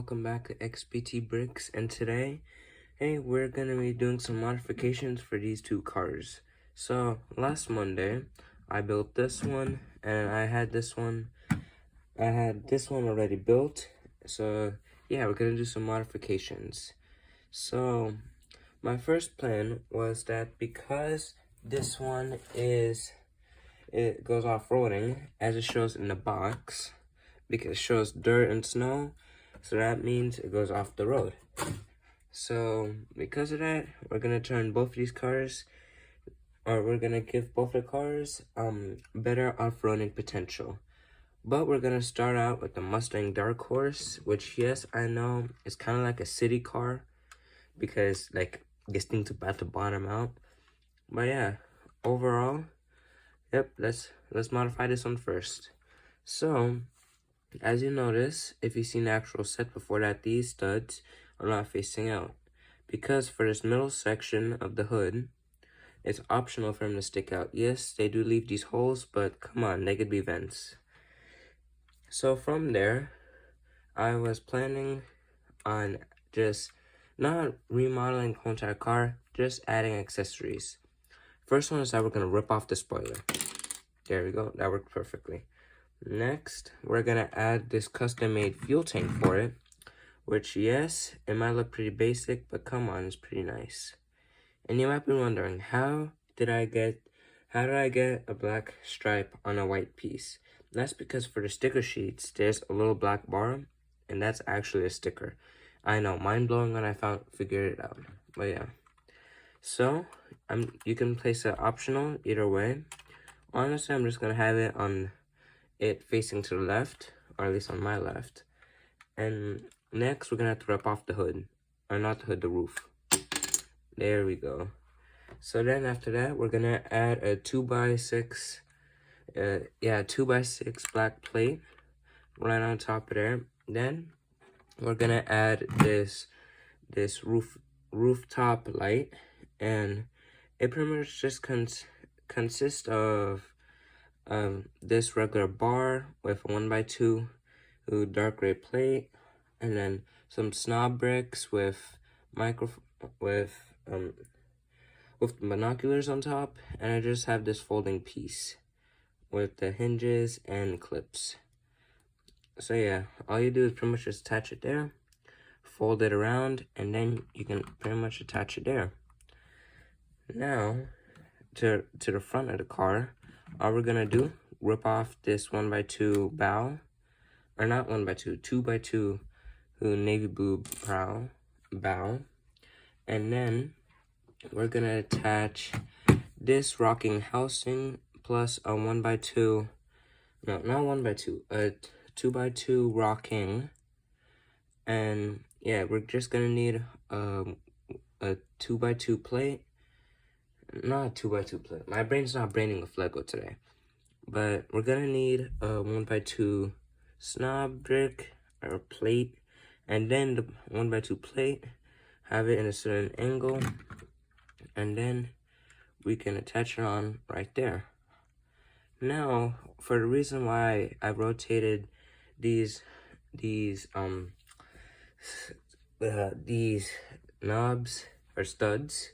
welcome back to XPT Bricks, and today, we're gonna be doing some modifications for these two cars. So, last Monday, I built this one, and I had this one already built, so yeah, we're gonna do some modifications. So, my first plan was that because this one it goes off-roading, as it shows in the box, because it shows dirt and snow, so that means it goes off the road. So because of that, we're gonna turn both of these cars, or we're gonna give both the cars better off-roading potential. But we're gonna start out with the Mustang Dark Horse, which, yes, I know is kind of like a city car because like this thing's about to bottom out. But yeah, overall, yep, let's modify this one first. So, as you notice, if you've seen the actual set before that, these studs are not facing out. Because for this middle section of the hood, it's optional for them to stick out. Yes, they do leave these holes, but come on, they could be vents. So from there, I was planning on just not remodeling the whole entire car, just adding accessories. First one is that we're going to rip off the spoiler. There we go, that worked perfectly. Next, we're gonna add this custom-made fuel tank for it, which, yes, it might look pretty basic, but come on, it's pretty nice. And you might be wondering, how did I get a black stripe on a white piece? That's because for the sticker sheets, there's a little black bar, and that's actually a sticker. I know, mind-blowing when I figured it out, but yeah. So, you can place it optional either way. Honestly, I'm just gonna have it on it facing to the left, or at least on my left. And next, we're gonna have to rip off the hood, or not the hood, the roof. There we go. So then after that, we're gonna add a 2x6 black plate right on top of there. Then we're gonna add this rooftop light, and it pretty much just consists of this regular bar with a 1x2 dark gray plate, and then some snob bricks with binoculars on top, and I just have this folding piece with the hinges and clips. So yeah, all you do is pretty much just attach it there, fold it around, and then you can pretty much attach it there. Now, to the front of the car, all we're gonna do, rip off this 1x2 bow, or not 1x2, 2x2 navy blue bow, and then we're gonna attach this rocking housing plus a 1x2, no, not 1x2, a 2x2 rocking, and yeah, we're just gonna need a 2x2 plate. Not a 2x2 plate. My brain's not braining with Lego today. But we're gonna need a 1x2 snob brick or plate. And then the 1x2 plate, have it in a certain angle. And then we can attach it on right there. Now, for the reason why I rotated these knobs or studs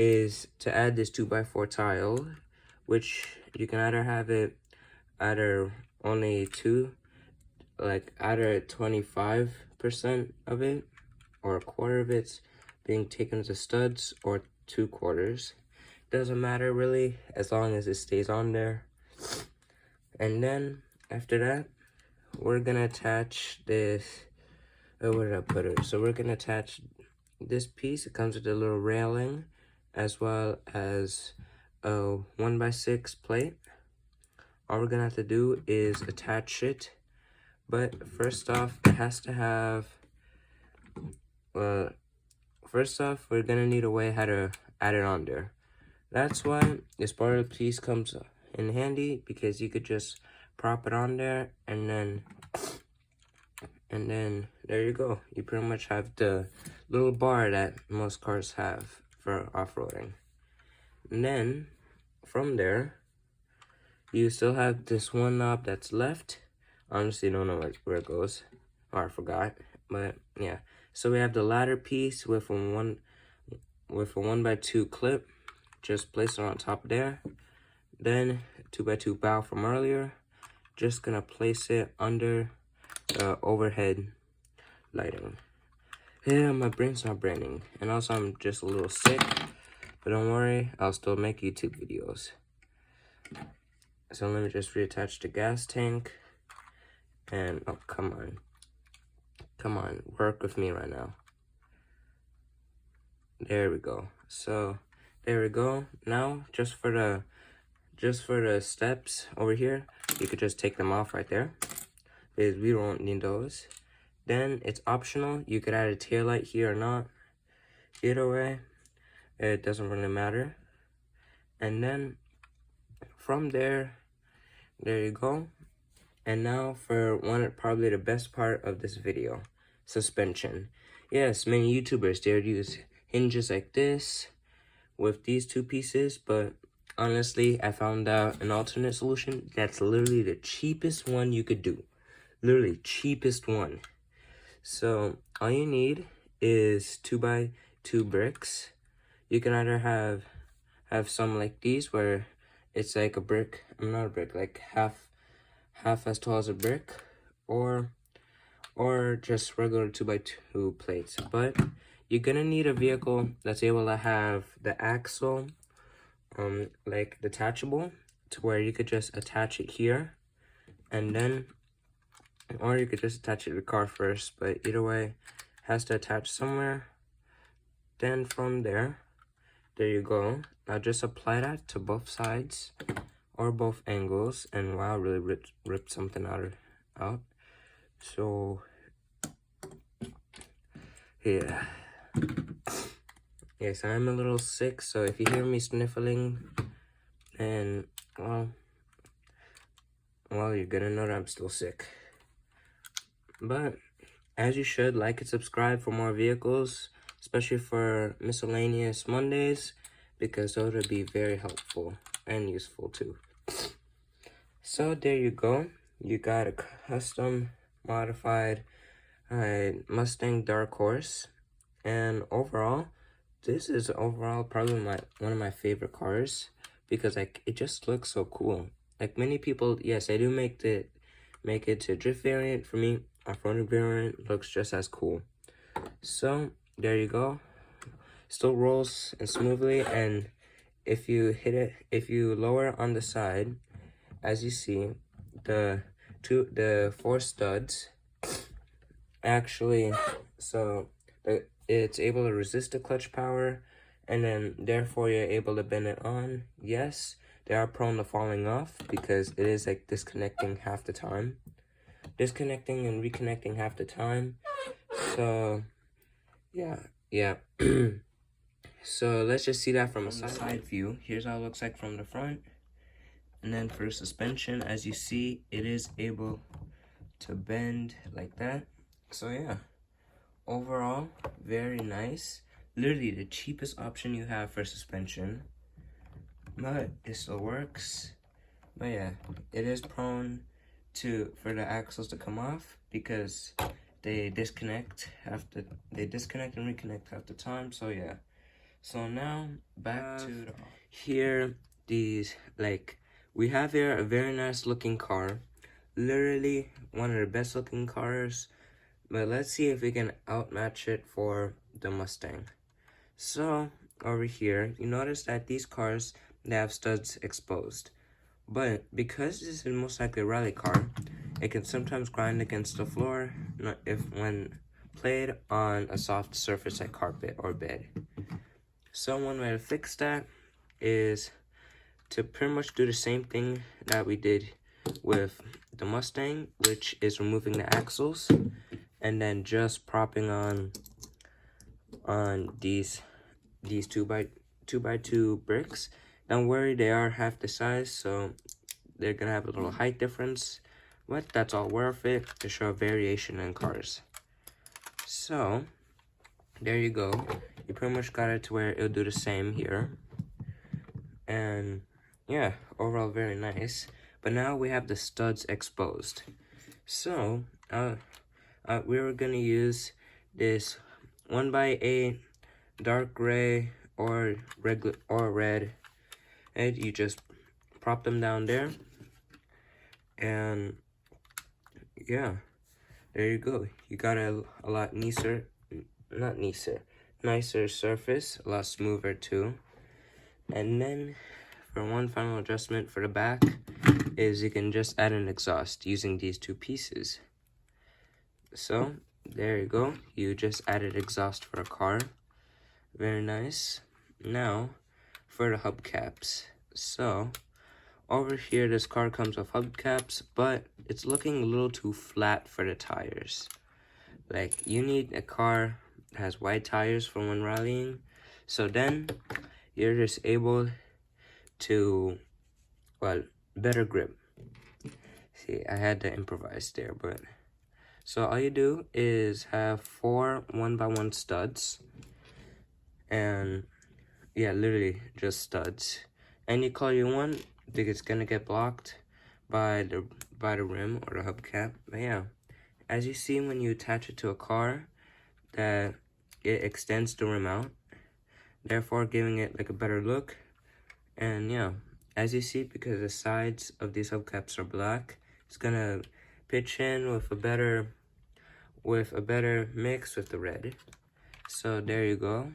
is to add this 2x4 tile, which you can either have it only either 25% of it or a quarter of it's being taken as studs, or 2/4. Doesn't matter really, as long as it stays on there. And then after that, we're gonna attach this. Where did I put it? So we're gonna attach this piece. It comes with a little railing, as well as a 1x6 plate. All we're gonna have to do is attach it, but first off, it has to have, first off, we're gonna need a way how to add it on there. That's why this part of the piece comes in handy, because you could just prop it on there, and then there you go. You pretty much have the little bar that most cars have for off-roading. And then from there, you still have this one knob that's left. Honestly, don't know where it goes. Oh, I forgot. But yeah. So we have the ladder piece with a 1x2 clip. Just place it on top there. Then 2x2 bow from earlier. Just gonna place it under the overhead lighting. Yeah, my brain's not braining. And also I'm just a little sick. But don't worry, I'll still make YouTube videos. So let me just reattach the gas tank. And, oh, come on. Come on, work with me right now. There we go. So, there we go. Now, just for the steps over here, you could just take them off right there, because we don't need those. Then, it's optional. You could add a taillight here or not. Either way, it doesn't really matter. And then, from there you go. And now for probably the best part of this video, suspension. Yes, many YouTubers dare use hinges like this with these two pieces, but honestly, I found out an alternate solution that's literally the cheapest one you could do. Literally, cheapest one. So, all you need is 2x2 bricks. You can either have some like these where it's like a brick, not a brick, like half as tall as a brick, or just regular 2x2 plates. But you're gonna need a vehicle that's able to have the axle like detachable, to where you could just attach it here, and then, or you could just attach it to the car first, but either way, it has to attach somewhere. Then from there you go. Now just apply that to both sides or both angles, and wow, really ripped something out. So yeah. Yes, I'm a little sick, so if you hear me sniffling, then well, you're gonna know that I'm still sick. But as you should, like and subscribe for more vehicles, especially for miscellaneous Mondays, because those would be very helpful and useful too. So there you go. You got a custom modified Mustang Dark Horse, and overall, this is probably one of my favorite cars, because like it just looks so cool. Like many people, yes, I do make it to drift variant. For me, off-road variant looks just as cool. So there you go. Still rolls and smoothly, and if you lower on the side, as you see, the 4 studs actually, so it's able to resist the clutch power, and then therefore you're able to bend it on. Yes, they are prone to falling off because it is like disconnecting half the time. Disconnecting and reconnecting half the time. So yeah. So let's just see that from a side view. Here's how it looks like from the front. And then for suspension, as you see, it is able to bend like that. So yeah, overall, very nice. Literally the cheapest option you have for suspension, but it still works. But yeah, it is prone for the axles to come off because they disconnect and reconnect half the time. So yeah. So now back to here. We have here a very nice looking car, literally one of the best looking cars. But let's see if we can outmatch it for the Mustang. So over here, you notice that these cars, they have studs exposed. But because this is most likely a rally car, it can sometimes grind against the floor when played on a soft surface like carpet or bed. So one way to fix that is to pretty much do the same thing that we did with the Mustang, which is removing the axles and then just propping on these 2x2 bricks. Don't worry, they are half the size, so they're gonna have a little height difference, but that's all worth it to show variation in cars. So there you go. You pretty much got it to where it'll do the same here. And yeah, overall very nice. But now we have the studs exposed. So I'll we were gonna use this 1x8 dark gray or regular or red, and you just prop them down there, and yeah, there you go. You got a lot nicer surface, a lot smoother too. And then for one final adjustment for the back is you can just add an exhaust using these two pieces. So there you go, you just added exhaust for a car. Very nice. Now for the hubcaps. So over here, this car comes with hubcaps, but it's looking a little too flat for the tires. Like, you need a car that has wide tires for when rallying, so then you're just able to, well, better grip. See, I had to improvise there, but so all you do is have 4 1x1 studs, and yeah, literally just studs. Any color you want, I think it's gonna get blocked by the rim or the hubcap. But yeah, as you see when you attach it to a car, that it extends the rim out, therefore giving it like a better look. And yeah, as you see, because the sides of these hubcaps are black, it's gonna pitch in with a better mix with the red. So there you go.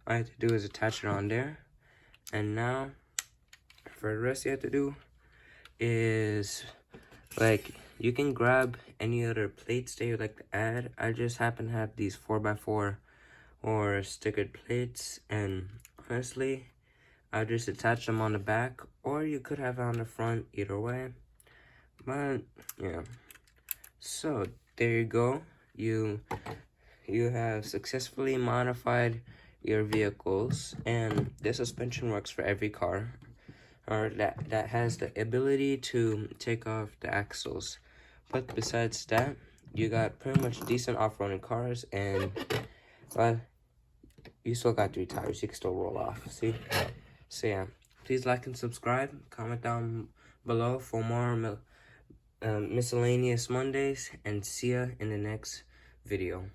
All I have to do is attach it on there, and now for the rest you have to do is, like, you can grab any other plates that you like to add. I just happen to have these 4x4 or stickered plates, and honestly, I just attach them on the back, or you could have it on the front, either way. But yeah, so there you go. You have successfully modified your vehicles, and the suspension works for every car, or that has the ability to take off the axles. But besides that, you got pretty much decent off-roading cars, and well, you still got 3 tires. You can still roll off. See? So yeah, please like and subscribe. Comment down below for more miscellaneous Mondays, and see ya in the next video.